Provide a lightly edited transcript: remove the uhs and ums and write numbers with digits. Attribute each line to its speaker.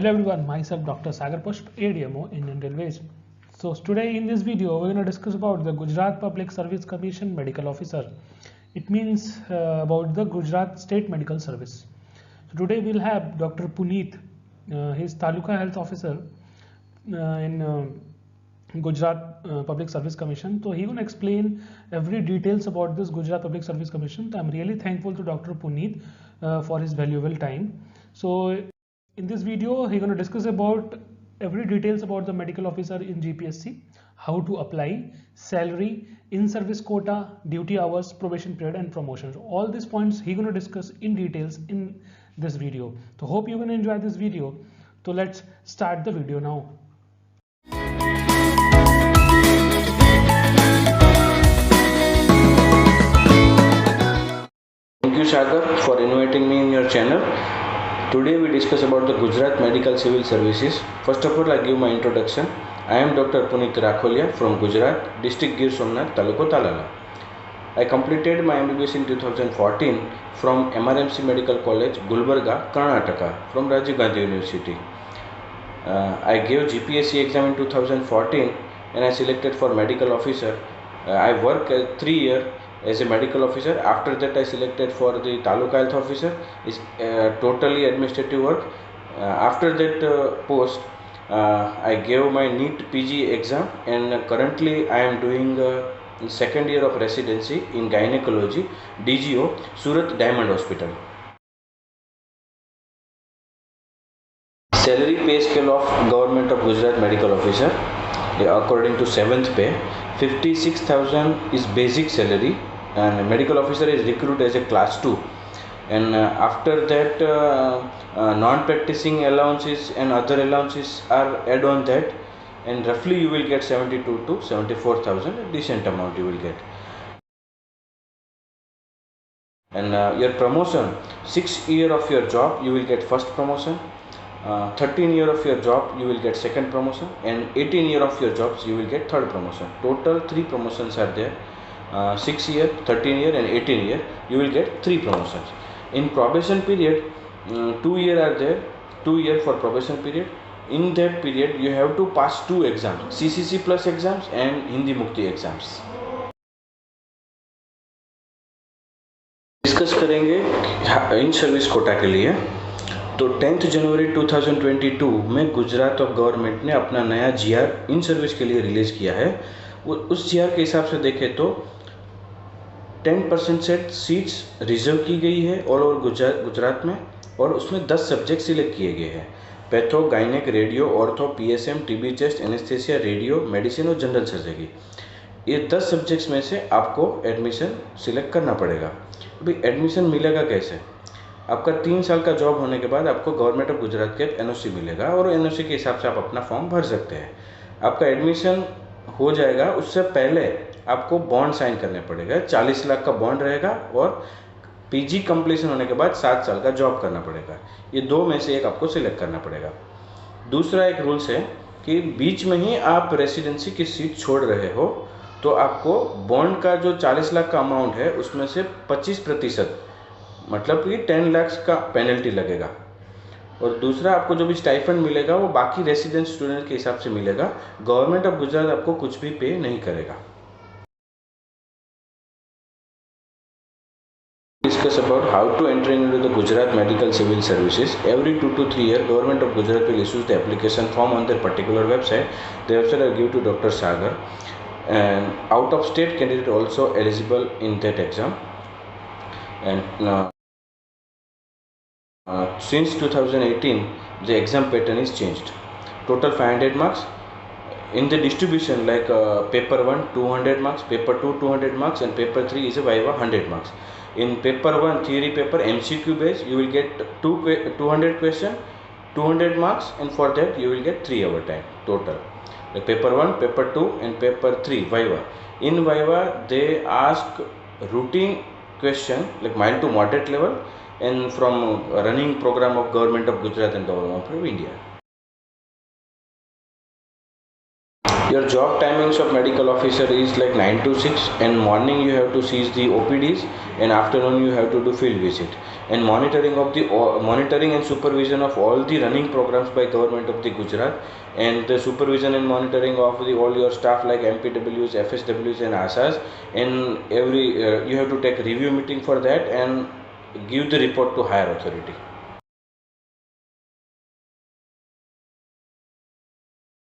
Speaker 1: Hello everyone, myself Dr. Sagar Pushp, ADMO, Indian Railways. So today in this video we're going to discuss about the Gujarat Public Service Commission Medical Officer. It means about the Gujarat State Medical Service. So today we'll have Dr. Puneet, his Taluka Health Officer in Gujarat Public Service Commission. So he will explain every details about this Gujarat Public Service Commission. So I'm really thankful to Dr. Puneet for his valuable time. So in this video, he's going to discuss about every details about the medical officer in GPSC, how to apply, salary, in-service quota, duty hours, probation period, and promotions. All these points he's going to discuss in details in this video. So hope you're going to enjoy this video. So let's start the video now.
Speaker 2: Thank you, Sagar, for inviting me in your channel. Today we discuss about the Gujarat Medical Civil Services. First of all, I give my introduction. I am Dr. Puneet Rakholia from Gujarat, District Gir Somnath, Taluko Talala. I completed my MBBS in 2014 from MRMC Medical College, Gulbarga, Karnataka, from Rajiv Gandhi University. I gave GPSC exam in 2014 and I selected for medical officer. I worked 3 years as a medical officer. After that I selected for the Taluka Health Officer. It's totally administrative work. After that post I gave my NEET PG exam and currently I am doing second year of residency in gynecology, DGO, Surat Diamond Hospital. Salary pay scale of Government of Gujarat Medical Officer according to 7th pay. 56,000 is basic salary and medical officer is recruited as a class 2, and after that non-practicing allowances and other allowances are add on that, and roughly you will get 72 to 74,000, a decent amount you will get. And your promotion, 6 year of your job you will get first promotion, 13 year of your job you will get second promotion, and 18 year of your jobs you will get third promotion. Total 3 promotions are there. 6 year, 13 year and 18 year you will get 3 promotions. In probation period, 2 year are there, 2 year for probation period. In that period you have to pass 2 exams, CCC plus exams and Hindi Mukti exams. Discuss करेंगे in service Kota के लिए. तो 10 जनवरी 2022 में Gujarat of government ने अपना नया GR in service के लिए रिलीज़ किया है. उस GR के हिसाब से देखें तो 10% सीट्स रिजर्व की गई है ऑल ओवर गुजरात में, और उसमें 10 सब्जेक्ट सिलेक्ट किए गए हैं. Patho, gynaec, radio, ortho, PSM, TB test, anaesthesia, radio, medicine और जनरल सर्जरी. ये 10 सब्जेक्ट्स में से आपको एडमिशन सिलेक्ट करना पड़ेगा. अभी एडमिशन मिलेगा कैसे? आपका 3 साल का जॉब होने के बाद आपको गवर्नमेंट ऑफ गुजरात के NOC मिलेगा और NOC के हिसाब से आप अपना फॉर्म भर सकते हैं. आपका एडमिशन हो जाएगा, उससे पहले आपको बॉन्ड साइन करने पड़ेगा. 40 लाख का बॉन्ड रहेगा और PG कंप्लीशन होने के बाद 7 साल का जॉब करना पड़ेगा. ये 2 में से एक आपको सिलेक्ट करना पड़ेगा. दूसरा एक रूल्स है कि बीच में ही आप रेसिडेंसी की सीट छोड़ रहे हो तो आपको बॉन्ड का जो 40 लाख का अमाउंट है उसमें से 25%, मतलब कि 10 लाख का पेनल्टी लगेगा. और दूसरा, आपको जो भी स्टाइफंड मिलेगा वो बाकी रेसिडेंट स्टूडेंट के हिसाब से मिलेगा. गवर्नमेंट ऑफ गुजरात आपको कुछ भी पे नहीं करेगा. Discuss about how to enter into the Gujarat Medical Civil Services. Every 2 to 3 years, Government of Gujarat will issue the application form on their particular website. The website I give to Dr. Sagar, and out of state candidate also eligible in that exam. And since 2018, the exam pattern is changed. Total 500 marks. In the distribution, like paper 1 200 marks, paper 2 200 marks, and paper 3 is a viva 100 marks. In paper 1 theory paper MCQ base, you will get 200 question, 200 marks, and for that you will get 3 hour time total. Like paper 1, paper 2 and paper 3 viva. In viva they ask routine question like mild to moderate level and from running program of Government of Gujarat and Government of India. Your job timings of medical officer is like 9 to 6, and morning you have to seize the OPDs, and afternoon you have to do field visit, and monitoring and supervision of all the running programs by government of the Gujarat, and the supervision and monitoring of all your staff like MPWs, FSWs and ASAs, and every you have to take review meeting for that and give the report to higher authority.